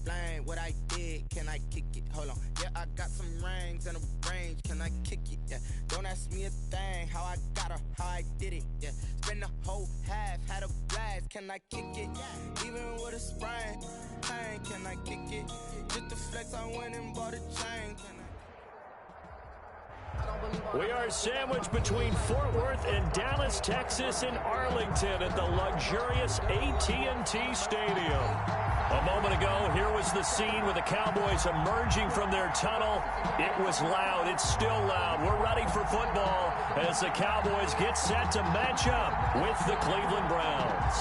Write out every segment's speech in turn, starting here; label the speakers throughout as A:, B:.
A: explain what I did. Can I kick it? Hold on. Yeah, I got some rings and a range. Can I kick it? Yeah. Don't ask me a thing. How I got her, how I did it. Yeah. Spend the whole half, had a blast. Can I kick it? Even with a sprain, pain. Can I kick it? Just the flex, I went and bought a chain.
B: We are sandwiched between Fort Worth and Dallas, Texas, and Arlington at the luxurious AT&T Stadium. A moment ago, here was the scene with the Cowboys emerging from their tunnel. It was loud. It's still loud. We're ready for football as the Cowboys get set to match up with the Cleveland Browns.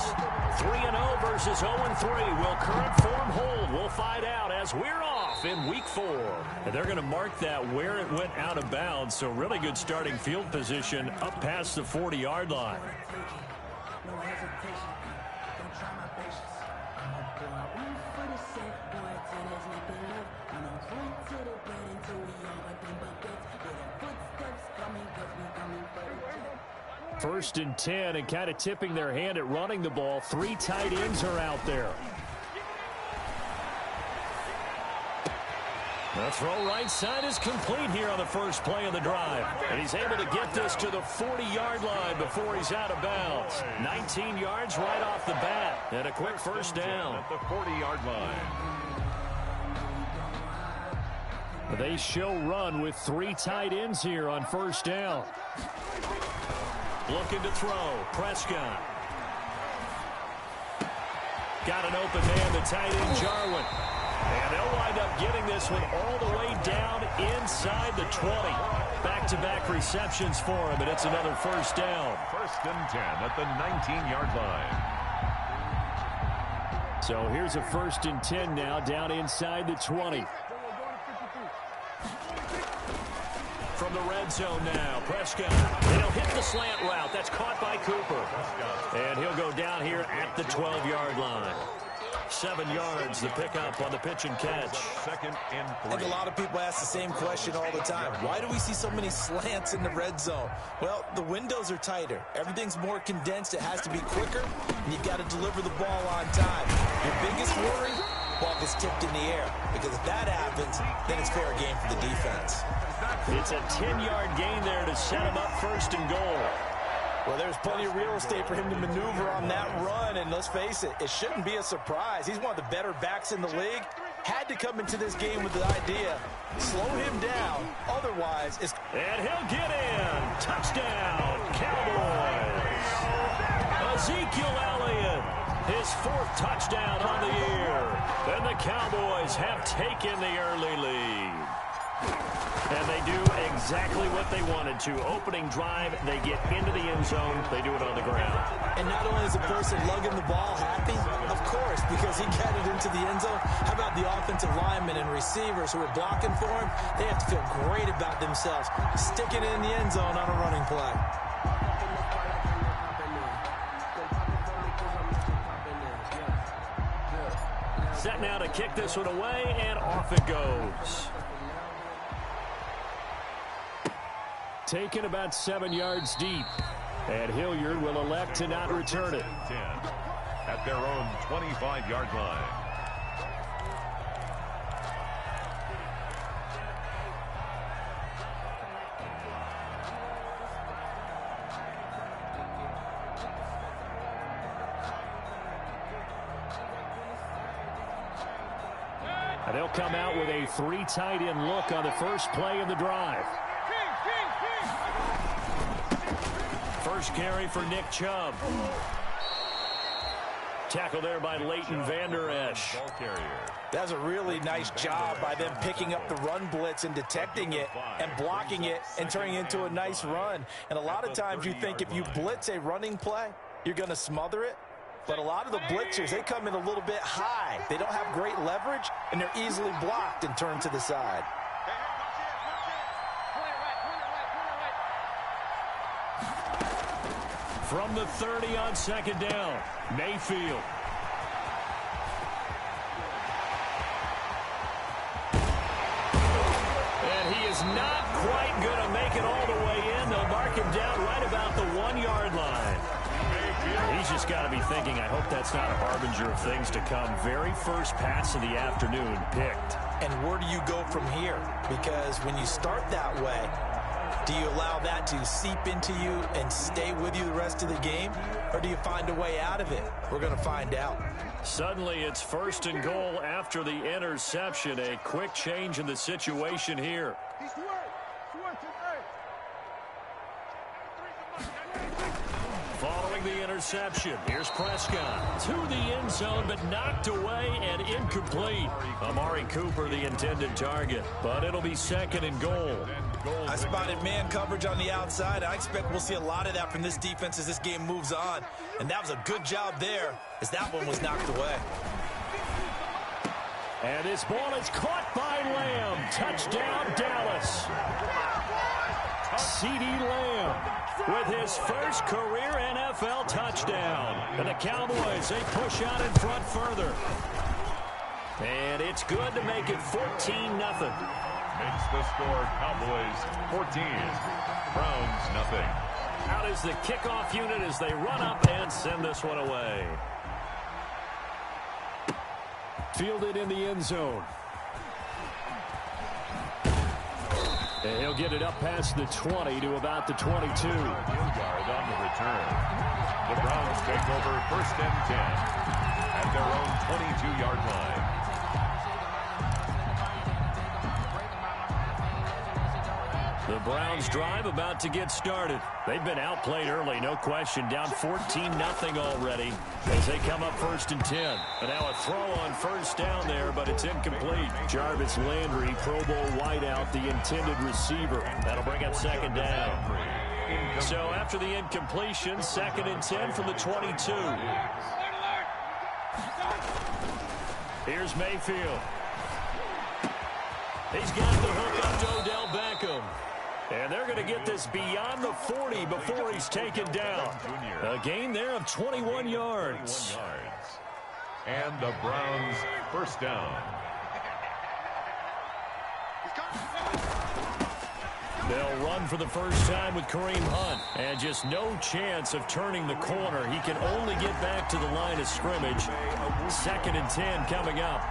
B: 3-0 versus 0-3. Will current form hold? We'll find out as we're off in Week 4. And they're going to mark that where it went out of bounds, so really good starting field position up past the 40-yard line. First and 10, and kind of tipping their hand at running the ball. 3 tight ends are out there. The throw right side is complete here on the first play of the drive. And he's able to get this to the 40-yard line before he's out of bounds. 19 yards right off the bat. And a quick first down.
C: At the 40-yard line.
B: They show run with 3 tight ends here on first down. Looking to throw. Prescott. Got an open man, the tight end, Jarwin. And they'll wind up getting this one all the way down inside the 20. Back-to-back receptions for him, and it's another first down.
C: First and 10 at the 19-yard line.
B: So here's a first and 10 now down inside the 20. From the red zone now, Prescott. And he'll hit the slant route. That's caught by Cooper. And he'll go down here at the 12-yard line. 7 yards, the pickup on the pitch and catch.
C: Second and 3.
D: I think a lot of people ask the same question all the time. Why do we see so many slants in the red zone? Well, the windows are tighter. Everything's more condensed. It has to be quicker, and you've got to deliver the ball on time. Your biggest worry? Ball gets tipped in the air. Because if that happens, then it's fair game for the defense.
B: It's a 10-yard gain there to set him up first and goal.
D: Well, there's plenty of real estate for him to maneuver on that run, and let's face it, it shouldn't be a surprise. He's one of the better backs in the league. Had to come into this game with the idea, slow him down, otherwise it's...
B: And he'll get in. Touchdown, Cowboys. Ezekiel Elliott, his 4th touchdown on the year. And the Cowboys have taken the early lead. And they do exactly what they wanted to. Opening drive, they get into the end zone. They do it on the ground.
D: And not only is the person lugging the ball happy, of course, because he got it into the end zone. How about the offensive linemen and receivers who are blocking for him? They have to feel great about themselves, sticking it in the end zone on a running play.
B: Set now to kick this one away, and off it goes. Taken about 7 yards deep. And Hilliard will elect to not return it.
C: 10 at their own 25-yard line.
B: And they'll come out with a 3 tight end look on the first play of the drive. First carry for Nick Chubb. Tackle there by Leighton Vander Esch.
D: That's a really nice job by them picking up the run blitz and detecting it and blocking it and turning it into a nice run. And a lot of times you think if you blitz a running play, you're going to smother it. But a lot of the blitzers, they come in a little bit high. They don't have great leverage, and they're easily blocked and turned to the side.
B: From the 30 on second down, Mayfield. And he is not quite going to make it all the way in. They'll mark him down right about the 1-yard line. He's just got to be thinking, I hope that's not a harbinger of things to come. Very first pass of the afternoon picked.
D: And where do you go from here? Because when you start that way, do you allow that to seep into you and stay with you the rest of the game? Or do you find a way out of it? We're going to find out.
B: Suddenly it's 1st and goal after the interception. A quick change in the situation here. Following the interception, here's Prescott to the end zone, but knocked away and incomplete. Amari Cooper, the intended target, but it'll be 2nd and goal.
D: I spotted man coverage on the outside. I expect we'll see a lot of that from this defense as this game moves on. And that was a good job there as that one was knocked away.
B: And this ball is caught by Lamb. Touchdown, Dallas. C.D. Lamb with his first career NFL touchdown. And the Cowboys, they push out in front further. And it's good to make it 14-0.
C: Makes the score Cowboys 14, Browns nothing.
B: Out is the kickoff unit as they run up and send this one away. Fielded in the end zone. And he'll get it up past the 20 to about the 22.
C: Yard on the return. The Browns take over 1st and 10 at their own 22-yard line.
B: The Browns drive about to get started. They've been outplayed early, no question. Down 14-0 already as they come up 1st and 10. And now a throw on 1st down there, but it's incomplete. Jarvis Landry, Pro Bowl wideout, the intended receiver. That'll bring up 2nd down. So after the incompletion, 2nd and 10 from the 22. Here's Mayfield. He's got the hook up to Odell Beckham. And they're going to get this beyond the 40 before he's taken down. A gain there of 21 yards.
C: And the Browns 1st down.
B: They'll run for the first time with Kareem Hunt. And just no chance of turning the corner. He can only get back to the line of scrimmage. 2nd and 10 coming up.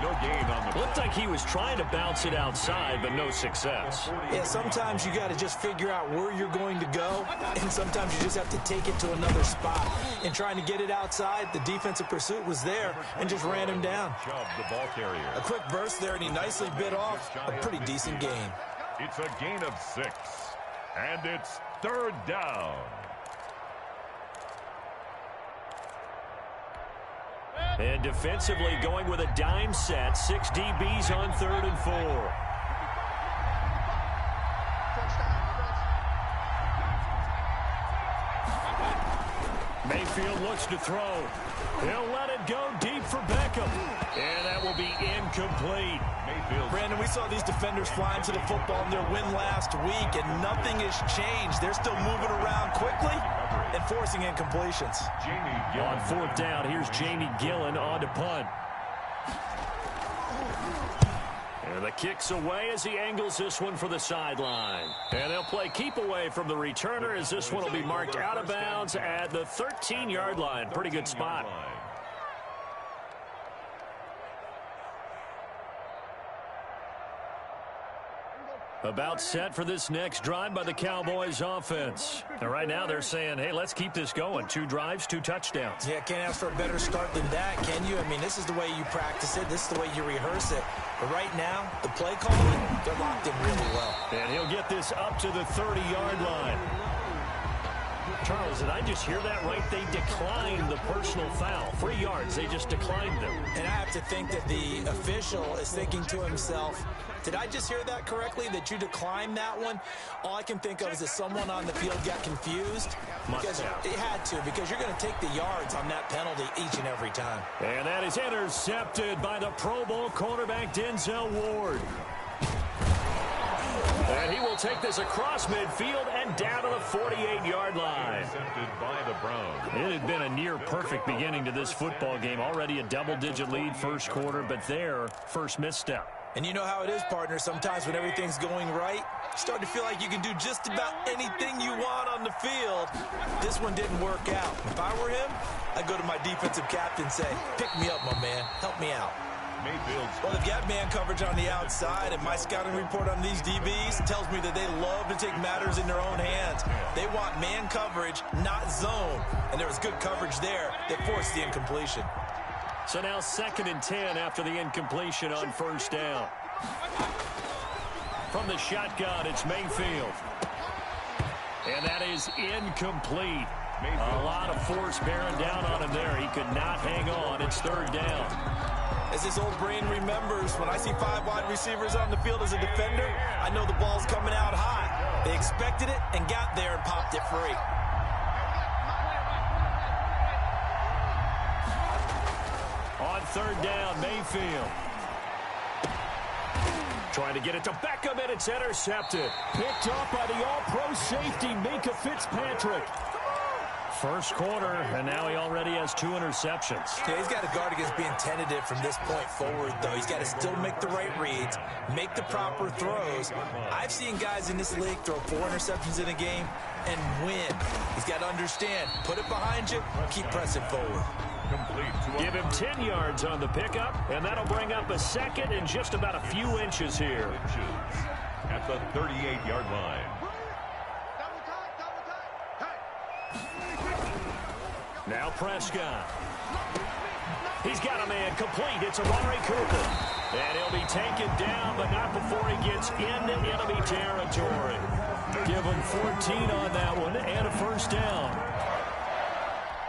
C: No gain on the...
B: Looked like he was trying to bounce it outside, but no success.
D: Yeah, sometimes you got to just figure out where you're going to go, and sometimes you just have to take it to another spot. And trying to get it outside, the defensive pursuit was there and just ran him down.
C: The ball carrier.
D: A quick burst there, and he nicely bit off a pretty decent gain.
C: It's a gain of 6, and it's 3rd down.
B: And defensively going with a dime set. 6 DBs on 3rd and 4. Mayfield looks to throw. He'll let it go deep for Beckham. And that will be incomplete.
C: Mayfield.
D: Brandon, we saw these defenders flying to the football in their win last week, and nothing has changed. They're still moving around quickly and forcing incompletions.
B: On 4th down, here's Jamie Gillen on to punt. And the kick's away as he angles this one for the sideline. And they'll play keep away from the returner as this one will be marked out of bounds at the 13-yard line. Pretty good spot. About set for this next drive by the Cowboys offense. And right now they're saying, hey, let's keep this going. 2 drives, 2 touchdowns.
D: Yeah, can't ask for a better start than that, can you? I mean, this is the way you practice it. This is the way you rehearse it. But right now, the play calling, they're locked in really well.
B: And he'll get this up to the 30-yard line. Charles, did I just hear that right? They declined the personal foul. 3 yards, they just declined them.
D: And I have to think that the official is thinking to himself, did I just hear that correctly, that you declined that one? All I can think of is that someone on the field got confused. Because it had to, because you're going to take the yards on that penalty each and every time.
B: And that is intercepted by the Pro Bowl cornerback Denzel Ward. And he will take this across midfield and down to the 48-yard line.
C: Intercepted by the Browns.
B: It had been a near-perfect beginning to this football game. Already a double-digit lead first quarter, but their first misstep.
D: And you know how it is, partner. Sometimes when everything's going right, you start to feel like you can do just about anything you want on the field. This one didn't work out. If I were him, I'd go to my defensive captain and say, pick me up, my man. Help me out. Well, they've got man coverage on the outside, and my scouting report on these DBs tells me that they love to take matters in their own hands. They want man coverage, not zone. And there was good coverage there that forced the incompletion.
B: So now 2nd and 10 after the incompletion on 1st down. From the shotgun, it's Mayfield. And that is incomplete. A lot of force bearing down on him there. He could not hang on. It's 3rd down.
D: As his old brain remembers, when I see 5 wide receivers on the field as a defender, I know the ball's coming out hot. They expected it and got there and popped it free.
B: On 3rd down, Mayfield. Trying to get it to Beckham, and it's intercepted. Picked off by the all-pro safety, Minkah Fitzpatrick. First quarter, and now he already has 2 interceptions.
D: Yeah, he's got to guard against being tentative from this point forward, though. He's got to still make the right reads, make the proper throws. I've seen guys in this league throw 4 interceptions in a game and win. He's got to understand, put it behind you, keep pressing forward.
B: Give him 10 yards on the pickup, and that'll bring up a 2nd and just about a few inches here.
C: At the 38-yard line.
B: Now Prescott. He's got a man complete. It's Amari Cooper. And he'll be taken down, but not before he gets into enemy territory. Give him 14 on that one and a 1st down.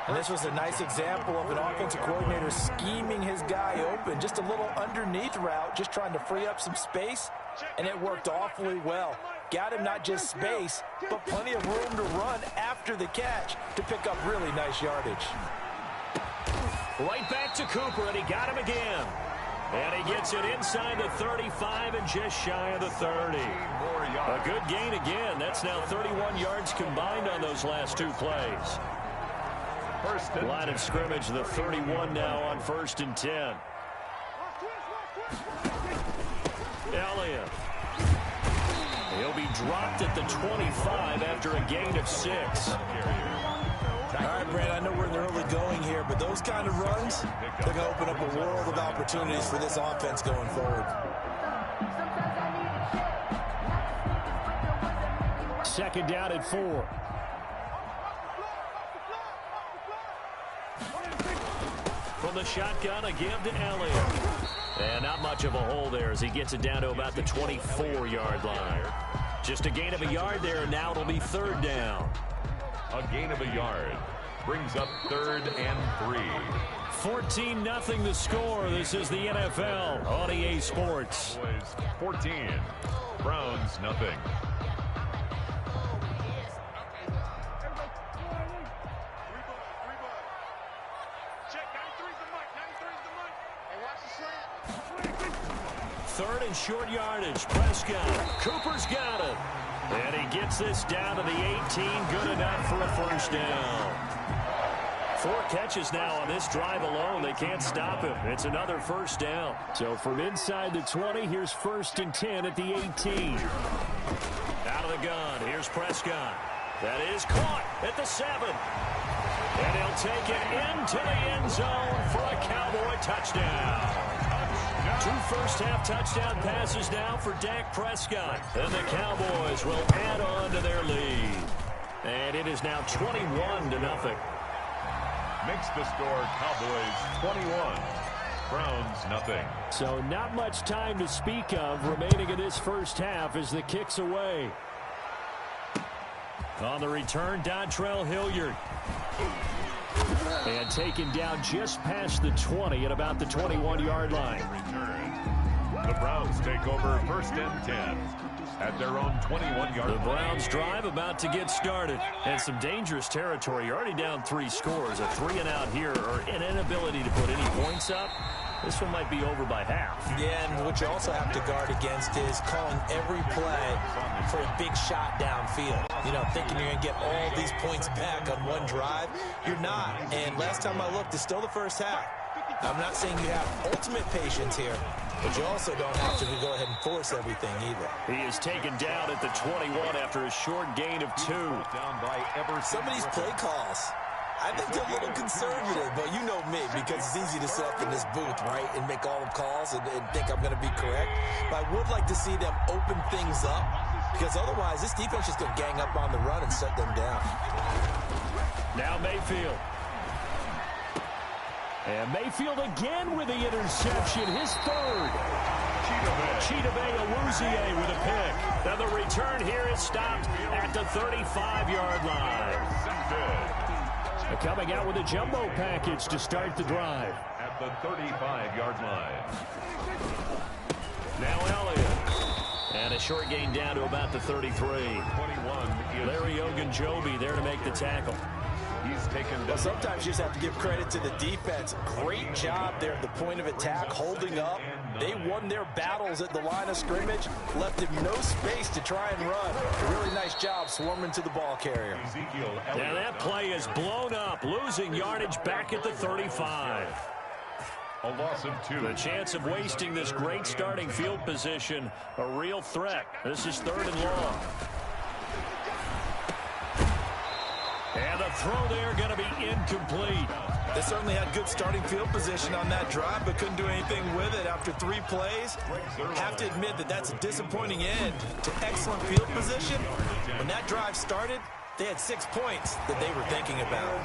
D: And this was a nice example of an offensive coordinator scheming his guy open. Just a little underneath route, just trying to free up some space, and it worked awfully well. Got him not just space, but plenty of room to run after the catch to pick up really nice yardage.
B: Right back to Cooper, and he got him again. And he gets it inside the 35 and just shy of the 30. A good gain again. That's now 31 yards combined on those last 2 plays. Line of scrimmage, the 31 now on 1st and 10. Elliott. He'll be dropped at the 25 after a gain of 6.
D: All right, Brad, I know we're in the early going here, but those kind of runs, they're going to open up a world of opportunities for this offense going forward.
B: 2nd down at 4. From the shotgun, a give to Elliott. And not much of a hole there as he gets it down to about the 24-yard line. Just a gain of a yard there, and now it'll be 3rd down.
C: A gain of a yard brings up 3rd and 3.
B: 14-0 the score. This is the NFL on EA Sports.
C: 14, Browns nothing.
B: Third and short yardage. Prescott. Cooper's got it. And he gets this down to the 18. Good enough for a 1st down. 4 catches now on this drive alone. They can't stop him. It's another 1st down. So from inside the 20, here's 1st and 10 at the 18. Out of the gun. Here's Prescott. That is caught at the 7. And he'll take it into the end zone for a Cowboy touchdown. 2 first-half touchdown passes now for Dak Prescott. And the Cowboys will add on to their lead. And it is now 21-0.
C: Makes the score Cowboys 21, Browns nothing.
B: So not much time to speak of remaining in this first half as the kick's away. On the return, Dontrell Hilliard. And taken down just past the 20 at about the 21-yard line.
C: The Browns take over 1st and 10 at their own 21-yard line.
B: The Browns drive about to get started. And some dangerous territory. You're already down 3 scores. A 3-and-out here or an inability to put any points up. This one might be over by half.
D: Yeah, and what you also have to guard against is calling every play for a big shot downfield. You know, thinking you're going to get all these points back on one drive. You're not. And last time I looked, it's still the first half. I'm not saying you have ultimate patience here, But you also don't have to go ahead and force everything either.
B: He is taken down at the 21 after a short gain of 2.
D: Some of these play calls, I think they're a little conservative, but you know me, because it's easy to sit up in this booth, right, and make all the calls and think I'm going to be correct. But I would like to see them open things up, because otherwise this defense is going to gang up on the run and shut them down.
B: Now Mayfield. And Mayfield again with the interception, his third. Chidobe Awuzie with a pick. Now the return here is stopped at the 35-yard line. Coming out with a jumbo package to start the drive.
C: At the 35-yard line.
B: Now Elliott. And a short gain down to about the 33.
C: 21.
B: Larry Ogunjobi there to make the tackle.
C: He's taken.
D: Well, sometimes you just have to give credit to the defense. Great job there at the point of attack, holding up. They won their battles at the line of scrimmage, left him no space to try and run. A really nice job swarming to the ball carrier.
B: Now that play is blown up, losing yardage back at the 35.
C: A loss of 2.
B: The chance of wasting this great starting field position, a real threat. This is 3rd and long. And the throw there going to be incomplete.
D: They certainly had good starting field position on that drive, but couldn't do anything with it after 3 plays. Have to admit that that's a disappointing end to excellent field position. When that drive started, they had 6 points that they were thinking about.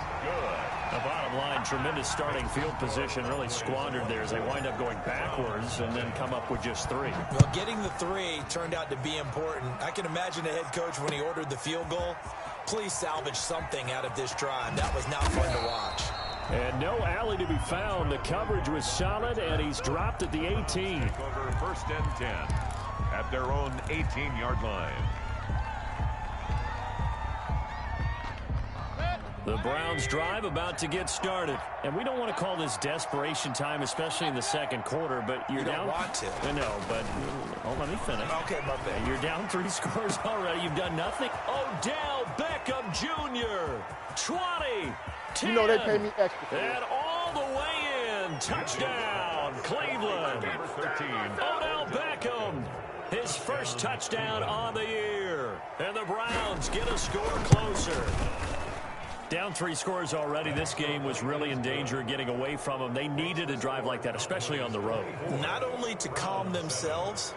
B: The bottom line, tremendous starting field position, really squandered there as they wind up going backwards and then come up with just 3.
D: Well, getting the 3 turned out to be important. I can imagine the head coach when he ordered the field goal. Please salvage something out of this drive. That was not fun to watch.
B: And no alley to be found. The coverage was solid, and he's dropped at the 18.
C: Over 1st and 10 at their own 18-yard line.
B: The Browns drive about to get started. And we don't want to call this desperation time, especially in the second quarter, but you're down.
D: You don't want to.
B: I know, but let me finish.
D: Okay, my bad.
B: You're down 3 scores already. You've done nothing. Odell Beckham Jr. 20. 10,
E: you know they pay me extra.
B: And all the way in. Touchdown, Cleveland.
C: Number 13.
B: Odell Beckham. His first touchdown on the year. And the Browns get a score closer. Down 3 scores already. This game was really in danger of getting away from them. They needed a drive like that, especially on the road.
D: Not only to calm themselves,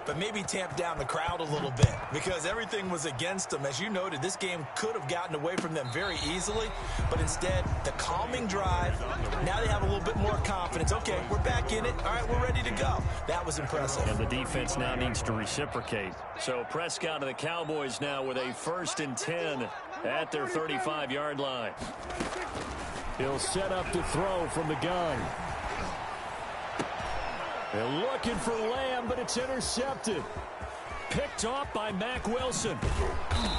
D: but maybe tamp down the crowd a little bit, because everything was against them. As you noted, this game could have gotten away from them very easily, but instead, the calming drive, now they have a little bit more confidence. Okay, we're back in it. All right, we're ready to go. That was impressive.
B: And the defense now needs to reciprocate. So Prescott and the Cowboys now with a 1st and 10 at their 35-yard line. He'll set up to throw from the gun. They're looking for Lamb, but it's intercepted. Picked off by Mack Wilson.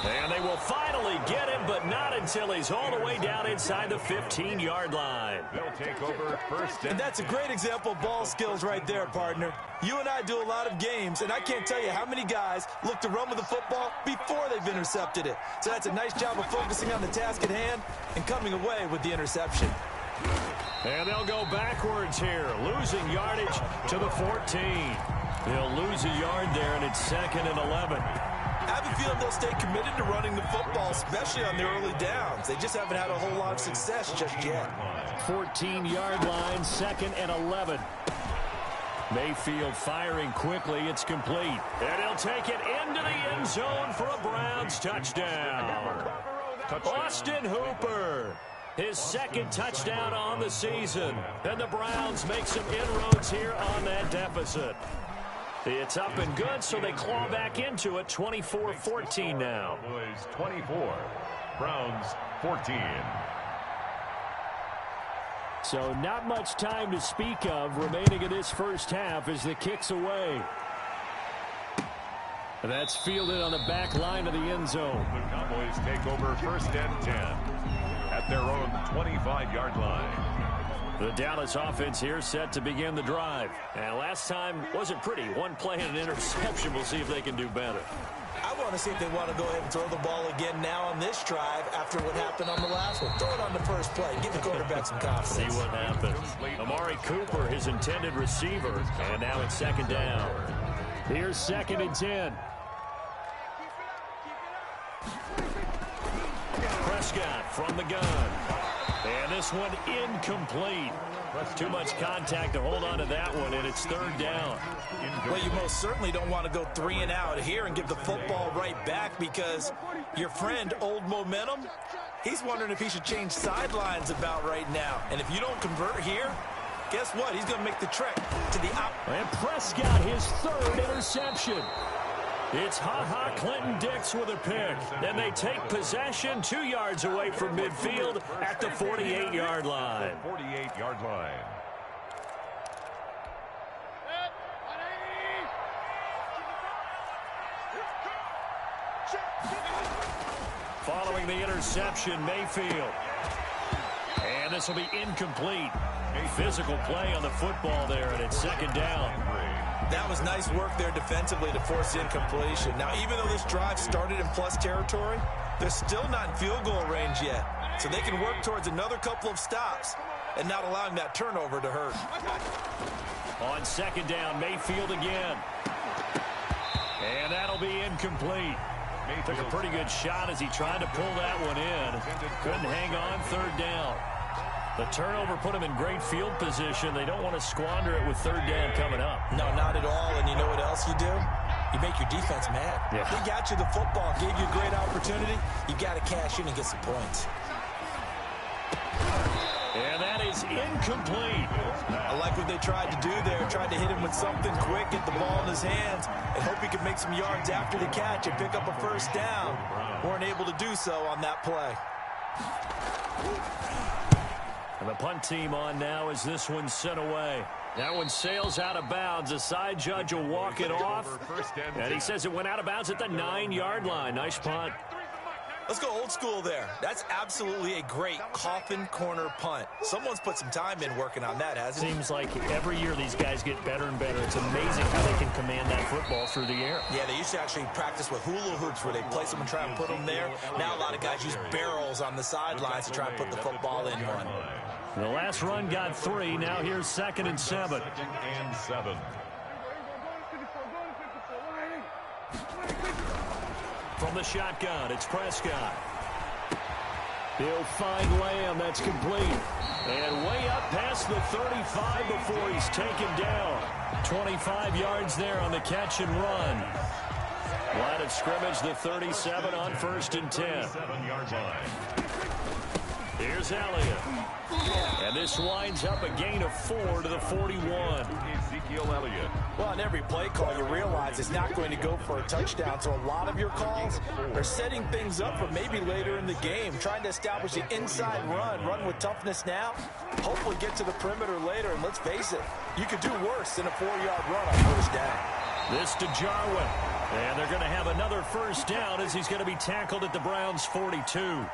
B: And they will finally get him, but not until he's all the way down inside the 15-yard line.
C: They'll take over 1st
D: And that's a great example of ball skills right there, partner. You and I do a lot of games, and I can't tell you how many guys look to run with the football before they've intercepted it. So that's a nice job of focusing on the task at hand and coming away with the interception.
B: And they'll go backwards here, losing yardage to the 14. They'll lose a yard there, and it's 2nd and 11.
D: I have a feeling they'll stay committed to running the football, especially on their early downs. They just haven't had a whole lot of success just yet.
B: 14-yard line, 2nd and 11. Mayfield firing quickly. It's complete. And he'll take it into the end zone for a Browns touchdown. Austin Hooper. His 2nd touchdown on the season. And the Browns make some inroads here on that deficit. It's up and good, so they claw back into it. 24-14 now.
C: Cowboys 24, Browns 14.
B: So not much time to speak of remaining in this first half as the kick's away. That's fielded on the back line of the end zone.
C: The Cowboys take over 1st and 10 at their own 25-yard line.
B: The Dallas offense here set to begin the drive. And last time wasn't pretty. One play and an interception. We'll see if they can do better.
D: I want to see if they want to go ahead and throw the ball again now on this drive after what happened on the last one. Throw it on the first play. Give the quarterback some confidence.
B: See what happens. Amari Cooper, his intended receiver. And now it's second down. Here's 2nd and 10. Prescott from the gun. And this one incomplete. Too much contact to hold on to that one, and it's 3rd down.
D: Well, you most certainly don't want to go 3 and out here and give the football right back, because your friend, Old Momentum, he's wondering if he should change sidelines about right now. And if you don't convert here, guess what? He's going to make the trek to the
B: And Prescott, his 3rd interception. It's Ha-Ha Clinton Dix with a pick. And they take possession 2 yards away from midfield at the 48-yard line.
C: 48-yard line.
B: Following the interception, Mayfield. And this will be incomplete. A physical play on the football there, and it's 2nd down.
D: That was nice work there defensively to force incompletion. Now, even though this drive started in plus territory, they're still not in field goal range yet. So they can work towards another couple of stops and not allowing that turnover to hurt.
B: On 2nd down, Mayfield again. And that'll be incomplete. Took a pretty good shot as he tried to pull that one in. Couldn't hang on, 3rd down. The turnover put him in great field position. They don't want to squander it with 3rd down coming up.
D: No, not at all. And you know what else you do? You make your defense mad.
B: Yeah.
D: They got you the football, gave you a great opportunity. You got to cash in and get some points.
B: And that is incomplete.
D: I like what they tried to do there. Tried to hit him with something quick, get the ball in his hands, and hope he could make some yards after the catch and pick up a 1st down. Weren't able to do so on that play.
B: And the punt team on now as this one's sent away. That one sails out of bounds. The side judge will walk it off. And he says it went out of bounds at the 9-yard line. Nice punt.
D: Let's go old school there. That's absolutely a great coffin corner punt. Someone's put some time in working on that, hasn't he?
B: Seems like every year these guys get better and better. It's amazing how they can command that football through the air.
D: Yeah, they used to actually practice with hula hoops where they place them and try and put them there. Now a lot of guys use barrels on the sidelines to try and put the football in one.
B: The last run got 3. Now here's 2nd and 7.
C: 2nd and 7.
B: From the shotgun, it's Prescott. He'll find Lamb. That's complete. And way up past the 35 before he's taken down. 25 yards there on the catch and run. Line of scrimmage, the 37 on 1st and 10.
C: 7-yard line.
B: Here's Elliott. And this winds up a gain of 4 to the 41.
C: Ezekiel Elliott.
D: Well, on every play call, you realize it's not going to go for a touchdown. So a lot of your calls are setting things up for maybe later in the game, trying to establish the inside run with toughness now, hopefully get to the perimeter later. And let's face it, you could do worse than a 4-yard run on 1st down.
B: This to Jarwin. And they're going to have another 1st down as he's going to be tackled at the Browns' 42.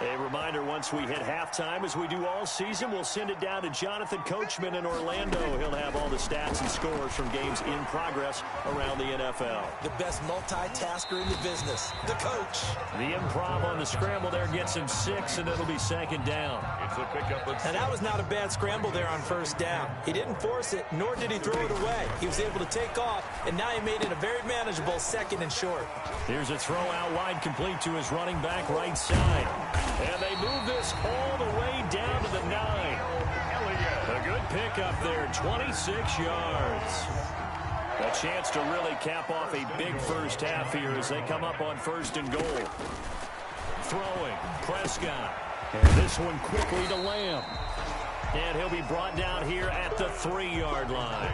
B: A reminder, once we hit halftime, as we do all season, we'll send it down to Jonathan Coachman in Orlando. He'll have all the stats and scores from games in progress around the NFL.
D: The best multitasker in the business, the coach.
B: The improv on the scramble there gets him 6, and it'll be 2nd down.
C: It's a pickup of 6.
D: And that was not a bad scramble there on 1st down. He didn't force it, nor did he throw it away. He was able to take off, and now he made it a very manageable 2nd and short.
B: Here's a throw out wide, complete to his running back right side. And they move this all the way down to the 9. A good pickup there, 26 yards. A chance to really cap off a big 1st half here as they come up on 1st and goal. Throwing, Prescott. And this one quickly to Lamb. And he'll be brought down here at the 3-yard line.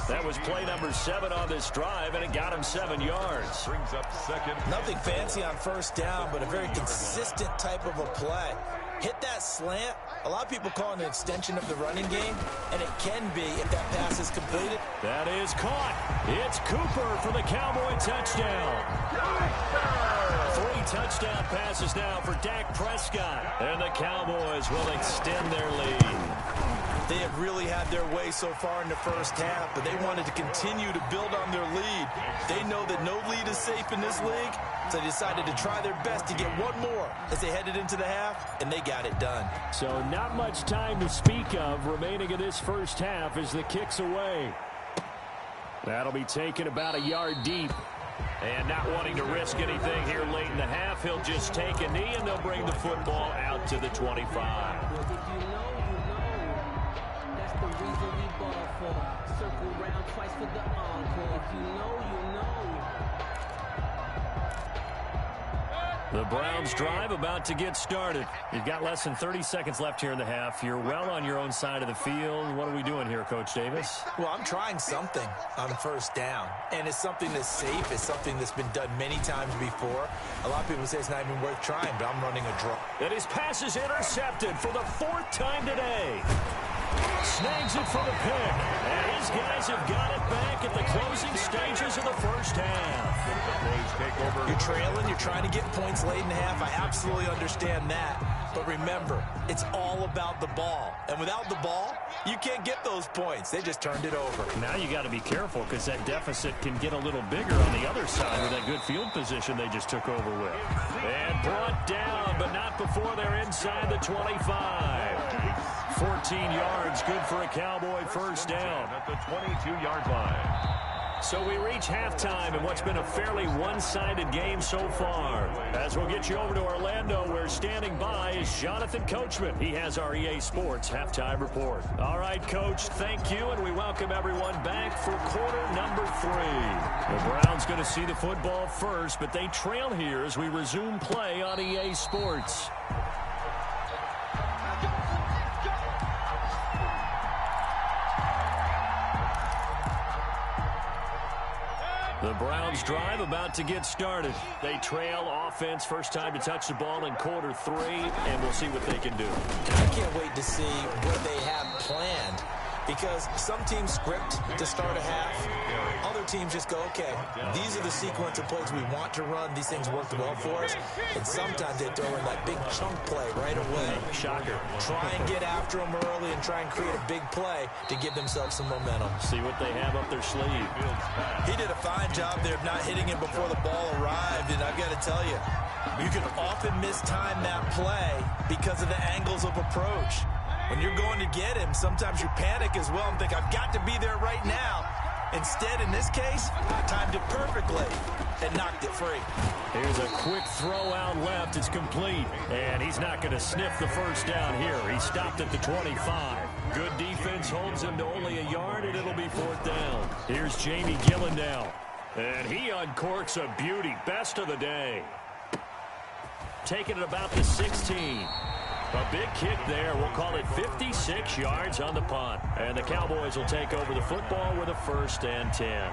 B: That was play number 7 on this drive, and it got him 7 yards.
C: Brings up 2nd.
D: Nothing fancy on 1st down, but a very consistent type of a play. Hit that slant, A lot of people call it an extension of the running game, and it can be if that pass is completed.
B: That is caught. It's Cooper for the Cowboy touchdown. 3 touchdown passes now for Dak Prescott. And the Cowboys will extend their lead.
D: They have really had their way so far in the first half, but they wanted to continue to build on their lead. They know that no lead is safe in this league, so they decided to try their best to get one more as they headed into the half, and they got it done.
B: So not much time to speak of remaining in this first half as the kick's away. That'll be taken about a yard deep. And not wanting to risk anything here late in the half, he'll just take a knee, and they'll bring the football out to the 25. The Browns drive about to get started. You've got less than 30 seconds left here in the half. You're well on your own side of the field. What are we doing here, Coach Davis?
D: Well, I'm trying something on first down, and it's something that's safe. It's something that's been done many times before. A lot of people say it's not even worth trying, but I'm running a draw.
B: And his pass is intercepted for the 4th time today. Snags it for the pick. And his guys have got it back at the closing stages of the first half.
D: You're trailing. You're trying to get points late in the half. I absolutely understand that. But remember, it's all about the ball. And without the ball, you can't get those points. They just turned it over.
B: Now you got to be careful because that deficit can get a little bigger on the other side with that good field position they just took over with. And brought down, but not before they're inside the 25. 14 yards, good for a Cowboy first down.
C: At the 22-yard line.
B: So we reach halftime in what's been a fairly one-sided game so far. As we'll get you over to Orlando, where standing by is Jonathan Coachman. He has our EA Sports halftime report. All right, Coach, thank you, and we welcome everyone back for quarter number 3. The Browns going to see the football first, but they trail here as we resume play on EA Sports. The Browns drive about to get started. They trail offense, first time to touch the ball in quarter 3, and we'll see what they can do.
D: I can't wait to see what they have planned, because some teams script to start a half. Other teams just go, okay, these are the sequence of plays we want to run. These things worked well for us. And sometimes they throw in that big chunk play right away.
B: Shocker.
D: Try and get after them early and try and create a big play to give themselves some momentum.
B: See what they have up their sleeve.
D: He did a fine job there of not hitting him before the ball arrived. And I've got to tell you, you can often mistime that play because of the angles of approach. When you're going to get him, sometimes you panic as well and think, I've got to be there right now. Instead, in this case, timed it perfectly and knocked it free.
B: Here's a quick throw out left. It's complete. And he's not going to sniff the first down here. He stopped at the 25. Good defense holds him to only a yard, and it'll be 4th down. Here's Jamie Gillendow. And he uncorks a beauty. Best of the day. Taking it about the 16. A big kick there. We'll call it 56 yards on the punt. And the Cowboys will take over the football with a 1st and 10.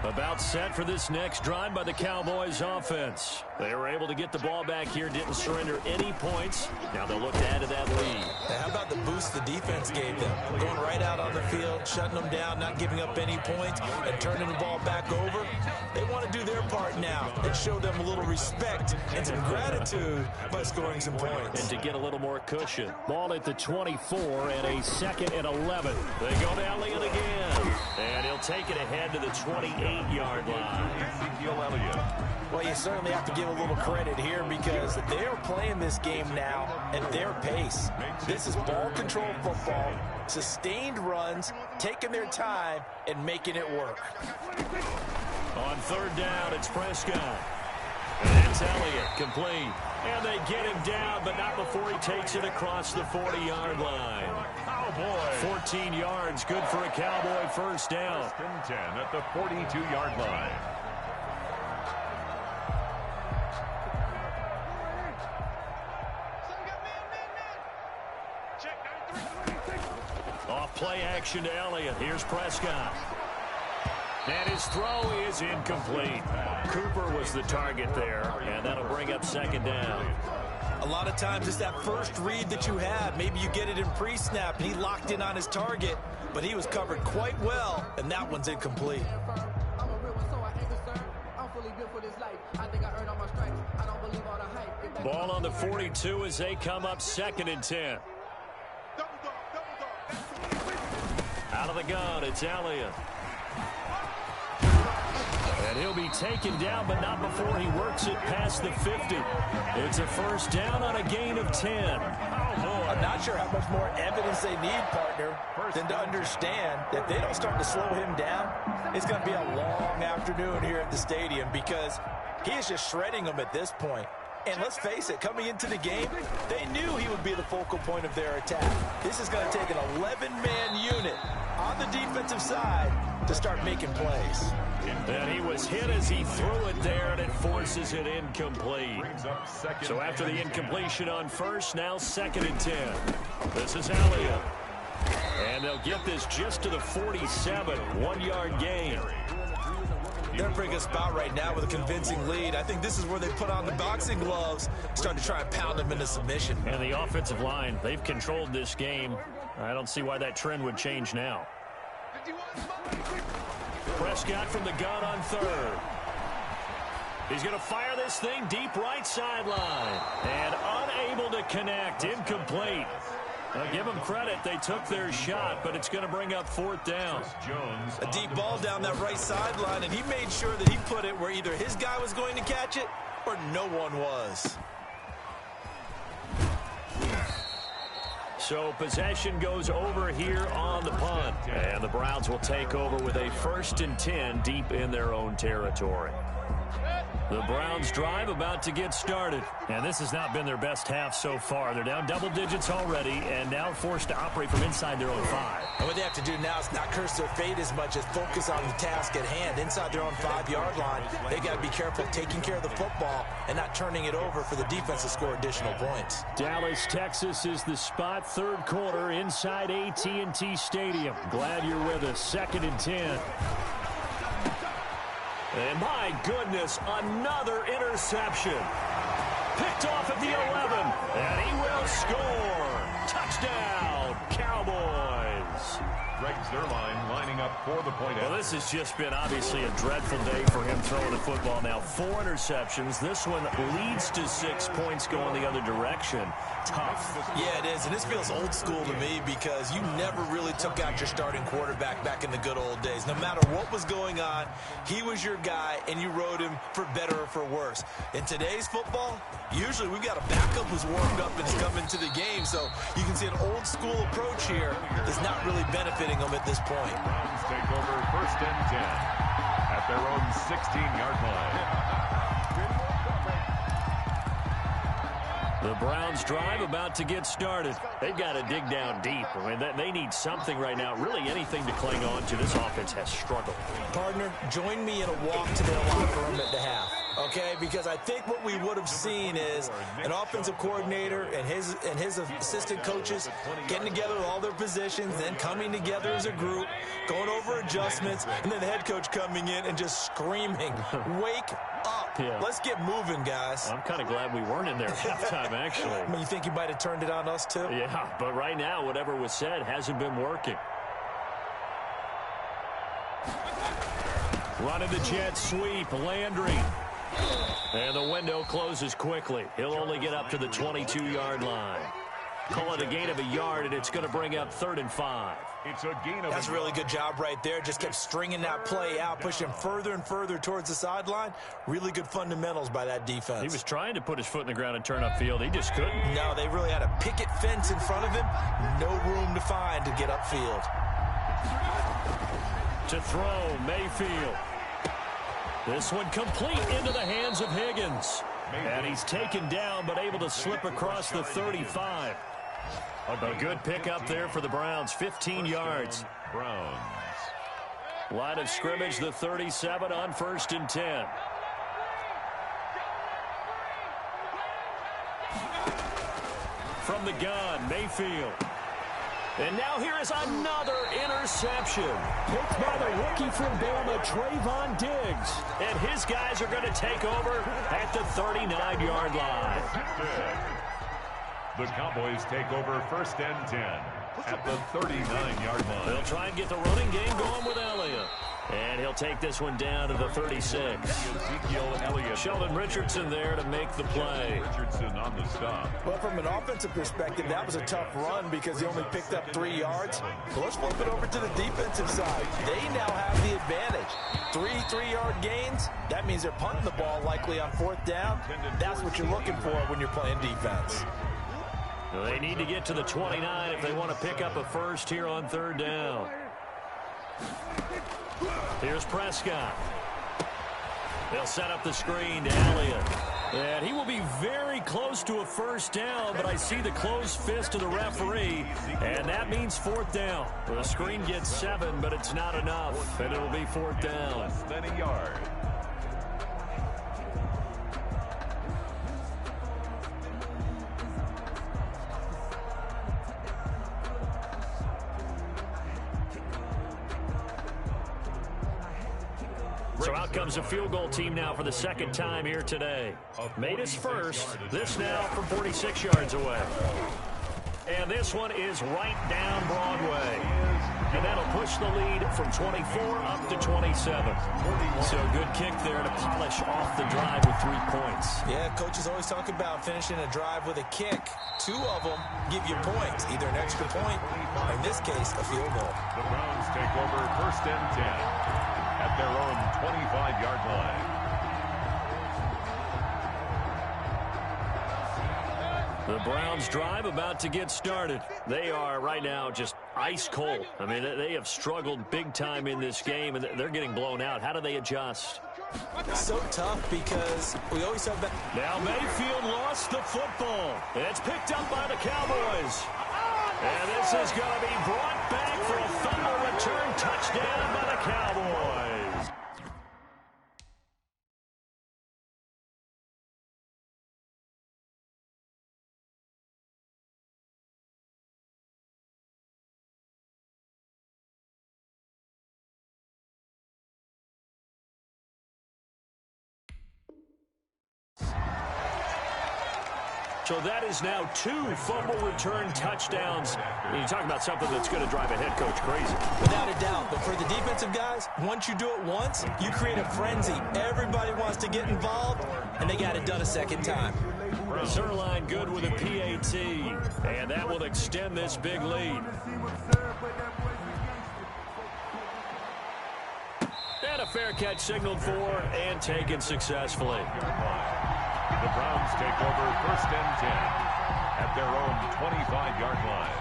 B: About set for this next drive by the Cowboys offense. They were able to get the ball back here, didn't surrender any points. Now they'll look to add to that lead.
D: Now, how about the boost the defense gave them? Going right out on the field, shutting them down, not giving up any points, and turning the ball back over. They want to do their part now and show them a little respect and some gratitude by scoring some points.
B: And to get a little more cushion. Ball at the 24 and a 2nd and 11. They go to Elliott again. And he'll take it ahead to the 28-yard line.
C: Ezekiel Elliott.
D: Well, you certainly have to give a little credit here because they're playing this game now at their pace. This is ball control football, sustained runs, taking their time, and making it work.
B: On 3rd down, it's Prescott. And that's Elliott, complete. And they get him down, but not before he takes it across the 40-yard line.
C: Cowboy.
B: 14 yards, good for a Cowboy first down.
C: 1st and 10 at the 42-yard line.
B: Off play action to Elliott. Here's Prescott. And his throw is incomplete. Cooper was the target there, and that'll bring up 2nd down.
D: A lot of times it's that first read that you have. Maybe you get it in pre-snap, and he locked in on his target, but he was covered quite well, and that one's incomplete.
B: Ball on the 42 as they come up 2nd and 10. Out of the gun, it's Elliott. And he'll be taken down, but not before he works it past the 50. It's a first down on a gain of 10. Oh, boy.
D: I'm not sure how much more evidence they need, partner, than to understand that they don't start to slow him down. It's going to be a long afternoon here at the stadium because he is just shredding them at this point. And let's face it, coming into the game, they knew he would be the focal point of their attack. This is going to take an 11-man unit on the defensive side to start making plays.
B: And he was hit as he threw it there, and it forces it incomplete. So after the incompletion on first, now 2nd and 10. This is Elliott. And they'll get this just to the 47, 1-yard gain.
D: They're in a pretty good spot right now with a convincing lead. I think this is where they put on the boxing gloves, start to try and pound them into submission.
B: And the offensive line, they've controlled this game. I don't see why that trend would change now. Prescott from the gun on 3rd. He's going to fire this thing deep right sideline. And unable to connect, incomplete. I'll give them credit. They took their shot, but it's going to bring up 4th down.
D: A deep ball down that right sideline, and he made sure that he put it where either his guy was going to catch it or no one was.
B: So possession goes over here on the punt. And the Browns will take over with a 1st and 10 deep in their own territory. The Browns drive about to get started. And this has not been their best half so far. They're down double digits already and now forced to operate from inside their own 5.
D: And what they have to do now is not curse their fate as much as focus on the task at hand. Inside their own 5-yard line, they got to be careful taking care of the football and not turning it over for the defense to score additional points.
B: Dallas, Texas is the spot, 3rd quarter inside AT&T Stadium. Glad you're with us. 2nd and 10. And my goodness, another interception. Picked off at the 11, and he will score. Touchdown, Cowboys.
C: Greg Zuerlein lining up for the point.
B: Well, this has just been obviously a dreadful day for him throwing the football. Now 4 interceptions. This one leads to 6 points going the other direction. Tough.
D: Yeah, it is, and this feels old school to me because you never really took out your starting quarterback back in the good old days. No matter what was going on, he was your guy, and you rode him for better or for worse. In today's football, usually we've got a backup who's warmed up and is coming to the game, so you can see an old school approach here is not really benefiting them at this point.
C: Browns take over 1st and 10 at their own 16-yard line.
B: The Browns drive about to get started. They've got to dig down deep. I mean, they need something right now, really anything to cling on to. This offense has struggled.
D: Partner, join me in a walk to their locker room at the half, okay? Because I think what we would have seen is an offensive coordinator and his assistant coaches getting together with all their positions, then coming together as a group, going over adjustments, and then the head coach coming in and just screaming, "Wake up.
B: Yeah.
D: Let's get moving, guys."
B: I'm kind of glad we weren't in there at halftime, actually.
D: I mean, you think you might have turned it on us, too?
B: Yeah, but right now, whatever was said hasn't been working. Running the jet sweep, Landry. And the window closes quickly. He'll only get up to the 22-yard line. Call it a gain of a yard, and it's going to bring up 3rd and 5.
C: It's a gain of
D: That's a really good job right there. Just kept stringing that play out, pushing him further and further towards the sideline. Really good fundamentals by that defense.
B: He was trying to put his foot in the ground and turn upfield. He just couldn't.
D: No, they really had a picket fence in front of him. No room to find to get upfield.
B: To throw, Mayfield. This one complete into the hands of Higgins. And he's taken down, but able to slip across the 35. A good pickup there for the Browns, 15 yards.
C: Browns.
B: Line of scrimmage, the 37 on 1st and 10. From the gun, Mayfield. And now here is another interception. Picked by the rookie from Bama, Trayvon Diggs. And his guys are going to take over at the 39-yard line.
C: The Cowboys take over 1st and 10 at the 39-yard line.
B: They'll try and get the running game going with Elliott. And he'll take this one down to the 36.
C: Ezekiel Elliott.
B: Sheldon Richardson there to make the play.
C: Richardson on the stop.
D: Well, from an offensive perspective, that was a tough run because he only picked up 3 yards. So let's flip it over to the defensive side. They now have the advantage. 3 3-yard gains. That means they're punting the ball likely on 4th down. That's what you're looking for when you're playing defense.
B: They need to get to the 29 if they want to pick up a first here on 3rd down. Here's Prescott. They'll set up the screen to Elliott. And he will be very close to a first down, but I see the closed fist of the referee, and that means 4th down. The screen gets 7, but it's not enough, and it'll be 4th down.
C: Less than a yard.
B: So out comes a field goal team now for the 2nd time here today. Made his first. This now from 46 yards away. And this one is right down Broadway. And that'll push the lead from 24 up to 27. So good kick there to polish off the drive with 3 points.
D: Yeah, coaches always talk about finishing a drive with a kick. 2 of them give you points, either an extra point, or in this case, a field goal.
C: The Browns take over 1st and 10 at their own 25-yard line.
B: The Browns drive about to get started. They are right now just ice cold. I mean, they have struggled big time in this game, and they're getting blown out. How do they adjust?
D: So tough because we always have that.
B: Now Mayfield lost the football. It's picked up by the Cowboys. And this is going to be brought back for a fumble return touchdown by the Cowboys. So that is now 2 fumble return touchdowns. You talk about something that's going to drive a head coach crazy.
D: Without a doubt. But for the defensive guys, once you do it once, you create a frenzy. Everybody wants to get involved, and they got it done a 2nd time.
B: Zerline good with a PAT, and that will extend this big lead. And a fair catch signaled for and taken successfully.
C: The Browns take over 1st and 10 at their own 25-yard line.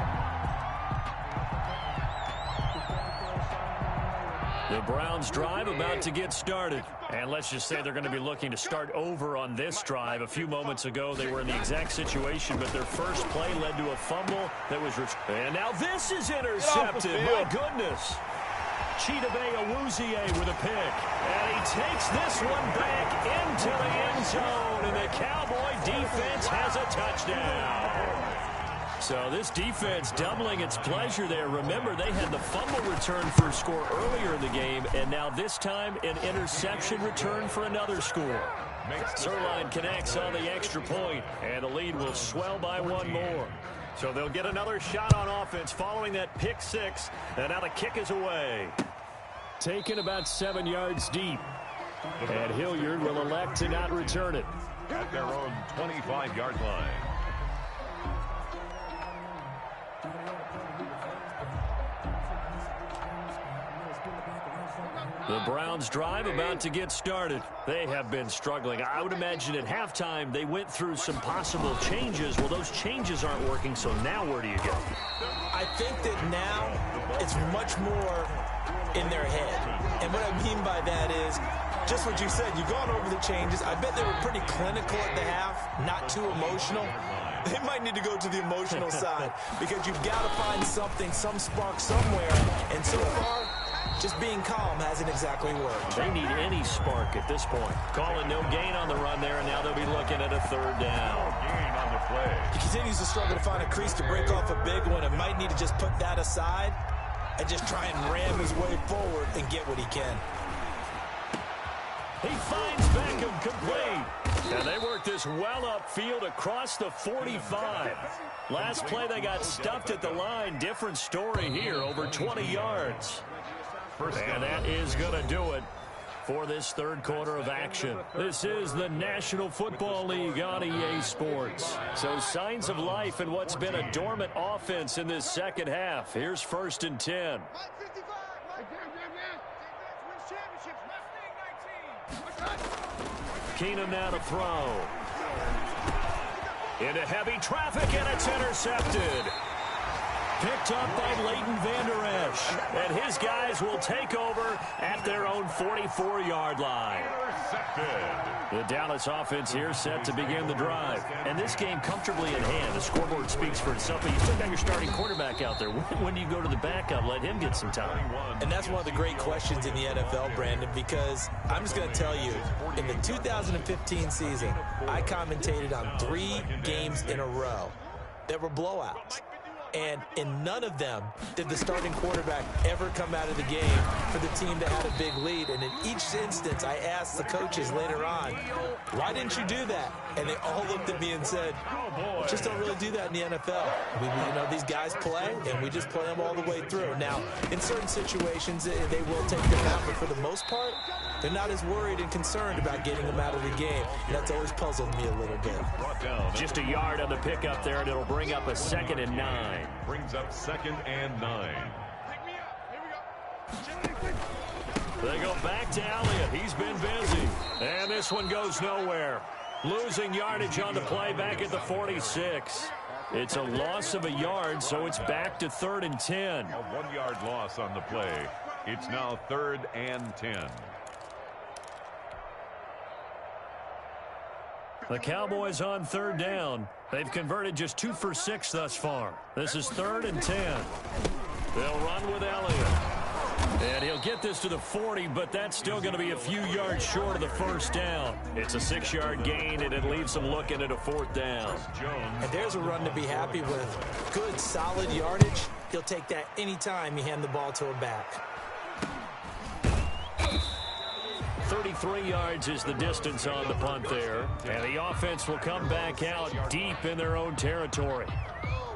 B: The Browns drive about to get started. And let's just say they're going to be looking to start over on this drive. A few moments ago, they were in the exact situation, but their first play led to a fumble that was and now this is intercepted. My goodness. Chidobe Awuzie with a pick. And he takes this one back into the end zone. And the Cowboy defense has a touchdown. So this defense doubling its pleasure there. Remember, they had the fumble return for a score earlier in the game. And now this time, an interception return for another score. Zerline connects on the extra point, and the lead will swell by 1 more. So they'll get another shot on offense following that pick 6. And now the kick is away. Taken about 7 yards deep. And Hilliard will elect to not return it.
C: At their own 25-yard line.
B: The Browns drive about to get started. They have been struggling. I would imagine at halftime they went through some possible changes. Well, those changes aren't working, so now where do you go?
D: I think that now it's much more in their head. And what I mean by that is just what you said. You've gone over the changes. I bet they were pretty clinical at the half, not too emotional. They might need to go to the emotional side because you've got to find something, some spark somewhere. And so far, just being calm hasn't exactly worked.
B: They need any spark at this point. Calling no gain on the run there, and now they'll be looking at a 3rd down.
C: Gain on the play.
D: He continues to struggle to find a crease to break off a big one and might need to just put that aside and just try and ram his way forward and get what he can.
B: He finds Beckham complete. And they work this well upfield across the 45. Last play, they got stuffed at the line. Different story here, over 20 yards. And that is going to do it for this third quarter of action. This is the National Football League on EA Sports. So signs of life in what's been a dormant offense in this second half. Here's 1st and 10. Keenum now to throw. Into heavy traffic, and it's intercepted. Picked up by Leighton Vander Esch. And his guys will take over at their own 44-yard line. The Dallas offense here set to begin the drive. And this game comfortably in hand. The scoreboard speaks for itself. But you still got your starting quarterback out there. When do you go to the backup? Let him get some time.
D: And that's one of the great questions in the NFL, Brandon, because I'm just going to tell you, in the 2015 season, I commentated on 3 games in a row that were blowouts. And in none of them did the starting quarterback ever come out of the game for the team that had a big lead. And in each instance, I asked the coaches later on, why didn't you do that? And they all looked at me and said, just don't really do that in the NFL. These guys play, and we just play them all the way through. Now, in certain situations, they will take them out, but for the most part, they're not as worried and concerned about getting them out of the game. And that's always puzzled me a little bit.
B: Just a yard on the pickup there, and it'll bring up a 2nd and 9.
C: Brings up 2nd and 9.
B: They go back to Elliott. He's been busy. And this one goes nowhere. Losing yardage on the play back at the 46. It's a loss of a yard, so it's back to 3rd and 10.
C: A 1-yard loss on the play. It's now 3rd and 10.
B: The Cowboys on 3rd down. They've converted just 2 for 6 thus far. This is 3rd and 10. They'll run with Elliott. And he'll get this to the 40, but that's still going to be a few yards short of the 1st down. It's a 6-yard gain, and it leaves them looking at a 4th down.
D: And there's a run to be happy with. Good, solid yardage. He'll take that anytime you hand the ball to a back.
B: 33 yards is the distance on the punt there. And the offense will come back out deep in their own territory.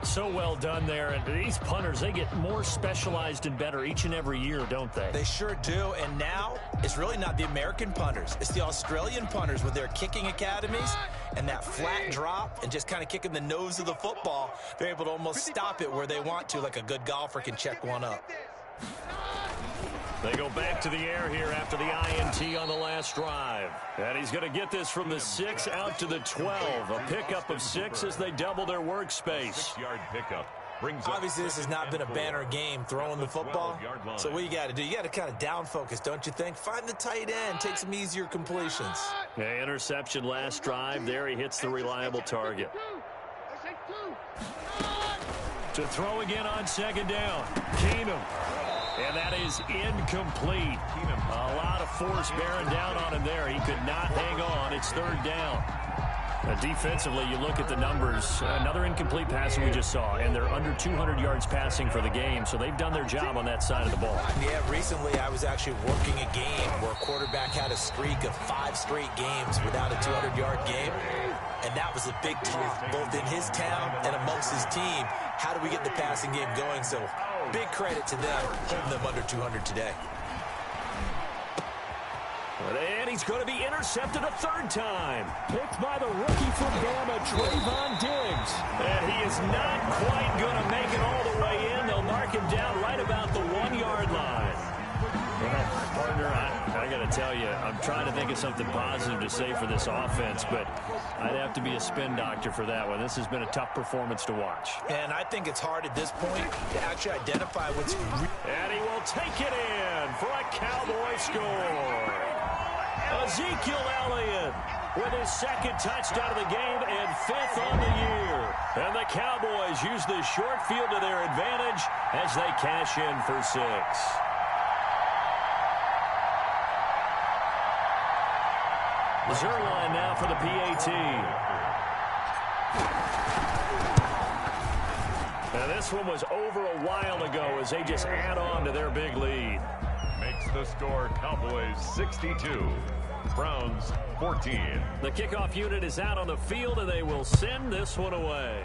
B: So well done there. And these punters, they get more specialized and better each and every year, don't they?
D: They sure do. And now it's really not the American punters. It's the Australian punters with their kicking academies and that flat drop and just kind of kicking the nose of the football. They're able to almost stop it where they want to, like a good golfer can check one up.
B: They go back to the air here after the INT on the last drive. And he's going to get this from the 6 out to the 12. A pickup of 6 as they double their workspace.
C: 6-yard pickup.
D: Obviously, this has not been a banner game throwing the football. So what you got to do, you got to kind of down focus, don't you think? Find the tight end, take some easier completions.
B: Yeah, interception last drive. There he hits the reliable target. To throw again on 2nd down. Keenum. And that is incomplete. A lot of force bearing down on him there. He could not hang on. It's 3rd down. Defensively, you look at the numbers. Another incomplete pass we just saw, and they're under 200 yards passing for the game, so they've done their job on that side of the ball.
D: Yeah, recently I was actually working a game where a quarterback had a streak of 5 straight games without a 200-yard game, and that was a big talk, both in his town and amongst his team. How do we get the passing game going? So big credit to them, holding them under 200 today.
B: And he's going to be intercepted a 3rd time. Picked by the rookie from Bama, Trayvon Diggs. And he is not quite going to make it all the way in. They'll mark him down right about the 1-yard line. Well, partner, I got to tell you, I'm trying to think of something positive to say for this offense, but I'd have to be a spin doctor for that one. This has been a tough performance to watch.
D: And I think it's hard at this point to actually identify what's...
B: And he will take it in for a Cowboy score. Ezekiel Elliott with his 2nd touchdown of the game and 5th on the year. And the Cowboys use this short field to their advantage as they cash in for 6. Zerline now for the PAT. Now this one was over a while ago as they just add on to their big lead.
C: Makes the score Cowboys 62. Browns 14.
B: The kickoff unit is out on the field, and they will send this one away.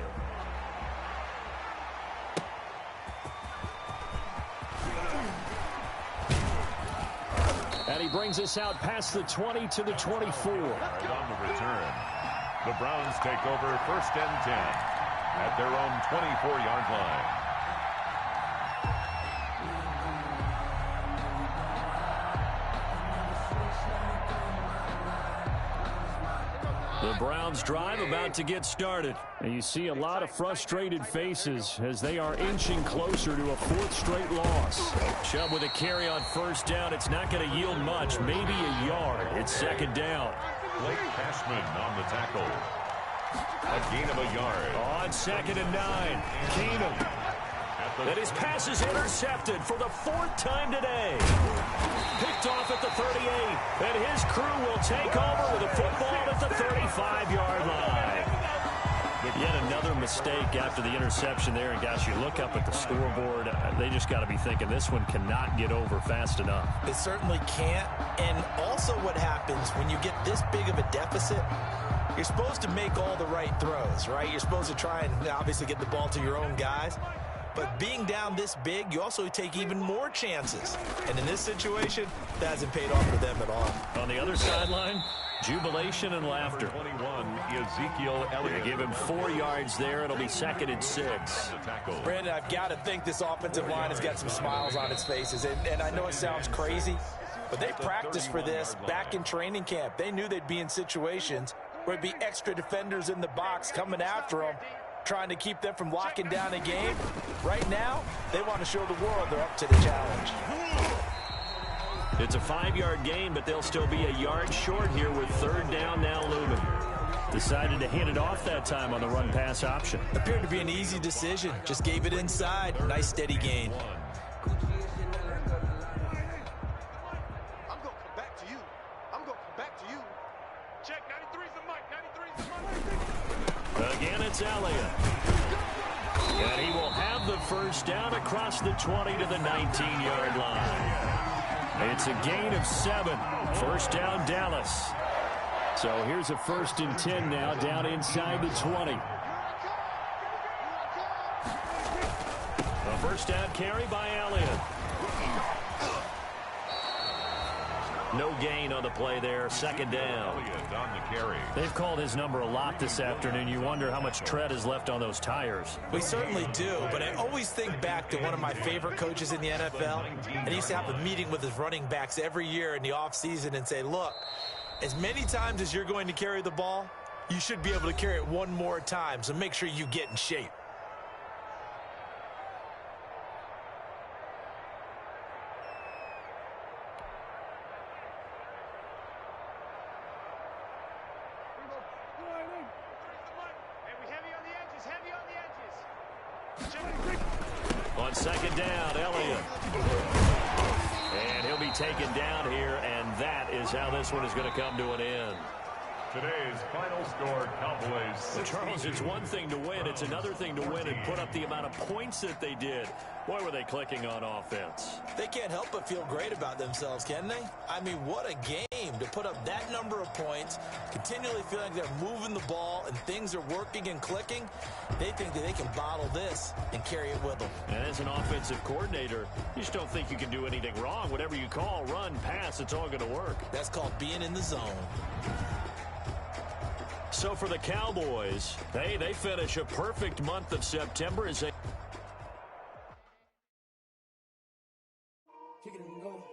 B: And he brings us out past the 20 to the 24.
C: Right on the return. The Browns take over 1st and 10 at their own 24-yard line.
B: The Browns drive about to get started. And you see a lot of frustrated faces as they are inching closer to a 4th straight loss. Chubb with a carry on 1st down. It's not going to yield much, maybe a yard. It's 2nd down.
C: Blake Cashman on the tackle. A gain of a yard.
B: On 2nd and 9. Keenum. And his pass is intercepted for the 4th time today. Picked off at the 38. And his crew will take over with a football at the 35-yard line. Yet another mistake after the interception there. And, gosh, you look up at the scoreboard. They just got to be thinking this one cannot get over fast enough.
D: It certainly can't. And also what happens when you get this big of a deficit, you're supposed to make all the right throws, right? You're supposed to try and obviously get the ball to your own guys. But being down this big, you also take even more chances. And in this situation, that hasn't paid off for them at all.
B: On the other sideline, jubilation and laughter.
C: 21, Ezekiel Elliott.
B: They give him 4 yards there. It'll be 2nd and 6.
D: Brandon, I've got to think this offensive line has got some smiles on its faces. And I know it sounds crazy, but they practiced for this back in training camp. They knew they'd be in situations where it'd be extra defenders in the box coming after them, trying to keep them from locking down a game. Right now, they want to show the world they're up to the challenge.
B: It's a 5-yard gain, but they'll still be a yard short here with 3rd down now looming. Decided to hand it off that time on the run-pass option.
D: Appeared to be an easy decision. Just gave it inside. Nice steady gain.
B: Again, it's Elliott. And he will have the 1st down across the 20 to the 19-yard line. It's a gain of 7. 1st down, Dallas. So here's a 1st and 10 now down inside the 20. A 1st down carry by Elliott. No gain on the play there. 2nd down.
C: On the carry.
B: They've called his number a lot this afternoon. You wonder how much tread is left on those tires.
D: We certainly do, but I always think back to one of my favorite coaches in the NFL. And he used to have a meeting with his running backs every year in the offseason and say, look, as many times as you're going to carry the ball, you should be able to carry it one more time, so make sure you get in shape.
B: On 2nd down, Elliott. And he'll be taken down here, and that is how this one is going to come to an end.
C: Today's final score, Cowboys.
B: Charles, it's one thing to win. It's another thing to win and put up the amount of points that they did. Boy, were they clicking on offense.
D: They can't help but feel great about themselves, can they? I mean, what a game to put up that number of points, continually feeling like they're moving the ball and things are working and clicking. They think that they can bottle this and carry it with them.
B: And as an offensive coordinator, you just don't think you can do anything wrong. Whatever you call, run, pass, it's all going to work.
D: That's called being in the zone.
B: So for the Cowboys, they finish a perfect month of September as they...
E: Kick it and go.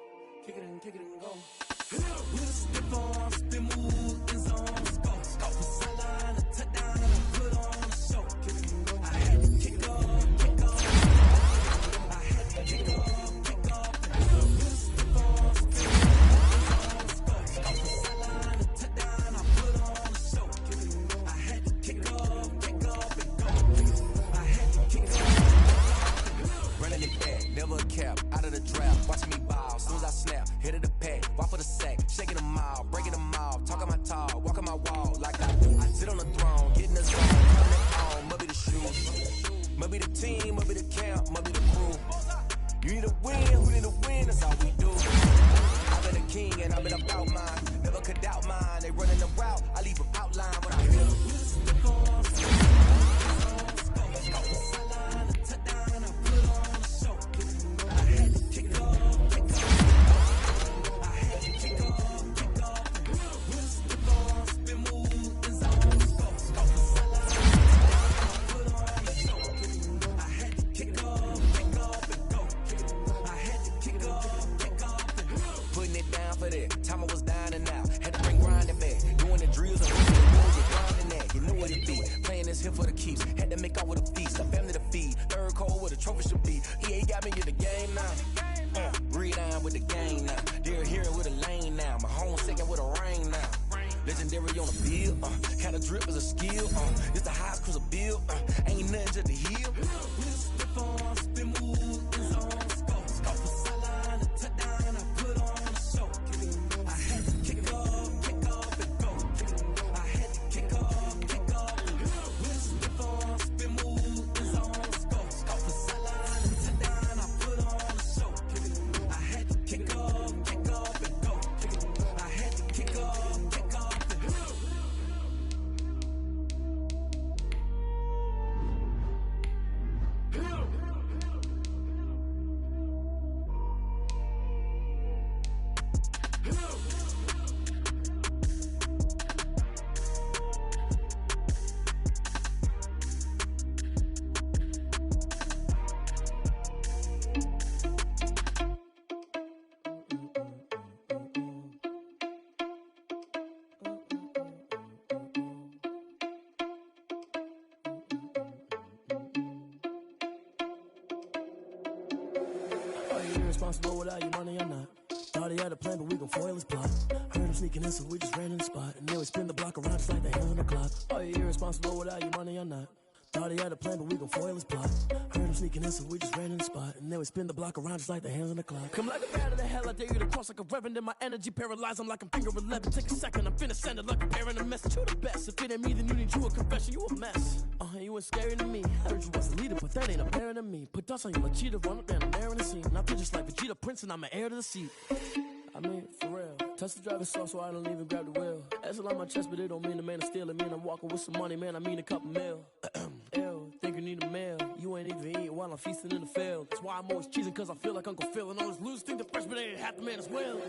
E: Kick it and go. We'll step on, spin, move, in zone, let's go. Off the sideline, a touchdown, and I put on a show. Kick it and go. I had to kick off. I had to kick off. We'll step on, spin, move, in zone, let's go. Off the sideline, a touchdown, I put on a show. Kick it and go. I had to kick off, and go. I had to kick off.
A: Running it back, never a cap, out of the draft, watching me ball, soon as I snap, hit of the pack, walk for the sack, shaking them out, breaking them out, talking my talk, walking my wall like I do. I sit on the throne, getting the zone, coming on, must be the shoes, must be the team, must be the camp, must be the crew. You need a win, who need a win, that's all we do. I've been a king and I've been about mine, never could doubt
E: legendary on a bill. Kind of drip is a skill. It's the highest cruiser bill. Ain't nothing just to heal. We just stiff on, spin move, in zone, scope for sideline, a touchdown, I put on a show. I had to kick off and go. I had to kick off and go. We just stiff on, spin move, in zone, scope for sideline, a touchdown, I put on a show. I had to kick off and go. I had to kick off and go. Irresponsible without your money or not. Thought he had a plan, but we gon' foil his plot. Heard him sneaking in, so we just ran in the spot. And then we spin the block around just like the hands on the clock. Are you irresponsible without your money or not? Thought he had a plan, but we gon' foil his plot. Heard him sneaking in, so we just ran in the spot. And then we spin the block around just like the hands on the clock. Come like a bat of the hell, I dare you to cross like a reverend. In my energy paralyzed, I'm like I'm finger 11. Take a second, I'm finna send it like a bearing a message. You the best, if it ain't me, then you need you a confession. You a mess, you ain't scary to me. I heard you was a leader, but that ain't apparent to me. Put dust on you like cheetah, run up down the air in the scene. I feel just like Vegeta Prince, and I'm an heir to the seat. I mean, for real. Touch the driver's sauce so I don't even grab the wheel. That's on my chest, but it don't mean the man is stealing. Man, I'm walking with some money, man, I mean a couple mil. Ew, think you need a meal. You ain't even eating while I'm feasting in the field. That's why I'm always cheesing, cause I feel like Uncle Phil. And all those losers think the freshman ain't half the man as well.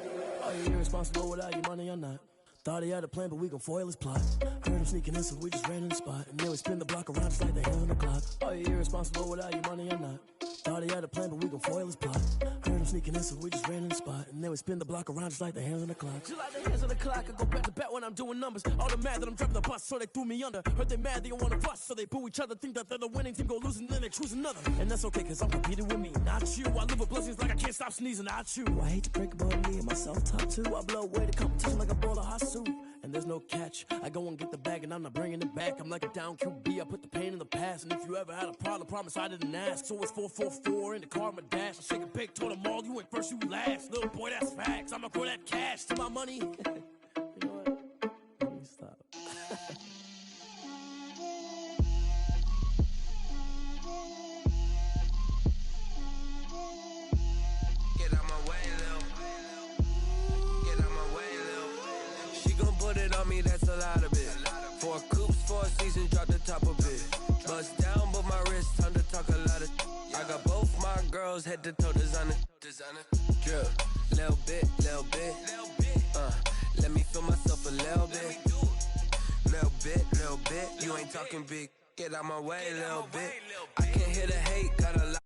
E: Are you irresponsible without your money or not? Thought he had a plan, but we gon' foil his plot. Heard him sneaking in, so we just ran in the spot. And then we spin the block around just like the hands on the clock. Are you irresponsible without your money or not? Thought he had a plan, but we gon' foil his plot. Heard him sneaking in, so we just ran in the spot. And then we spin the block around just like the hands on the clock. Just like the hands on the clock, I go back to back when I'm doing numbers. All the mad that I'm driving the bus, so they threw me under. Heard they mad, they don't wanna bust, so they boo each other. Think that they're the winning team, go losing, then they choose another. And that's okay, cause I'm competing with me, not you. I live with blessings like I can't stop sneezing, not you. I hate to break about me and my self-talk too. I blow away the competition like a bowl of hot soup. And there's no catch. I go and get the bag and I'm not bringing it back. I'm like a down QB, I put the pain in the past. And if you ever had a problem, promise I didn't ask. So it's 444 in the car, my dash. I shake a big, told them all, you ain't first, you last. Little boy, that's facts. I'ma throw that cash to my money. You know what? Let me stop.
F: Get out my way, Lil. Get out my way, Lil. She gon' put it on me, that's a lot of it. 4 coops, 4 seasons, drop the top of it. Bust down, but my wrist, time to talk a lot of. I got both my girls head to toe designer. Drip, little bit. Let me feel myself a little bit. Little bit. You ain't talking big. Get out my way, little bit. I can't hear the hate, got a lot.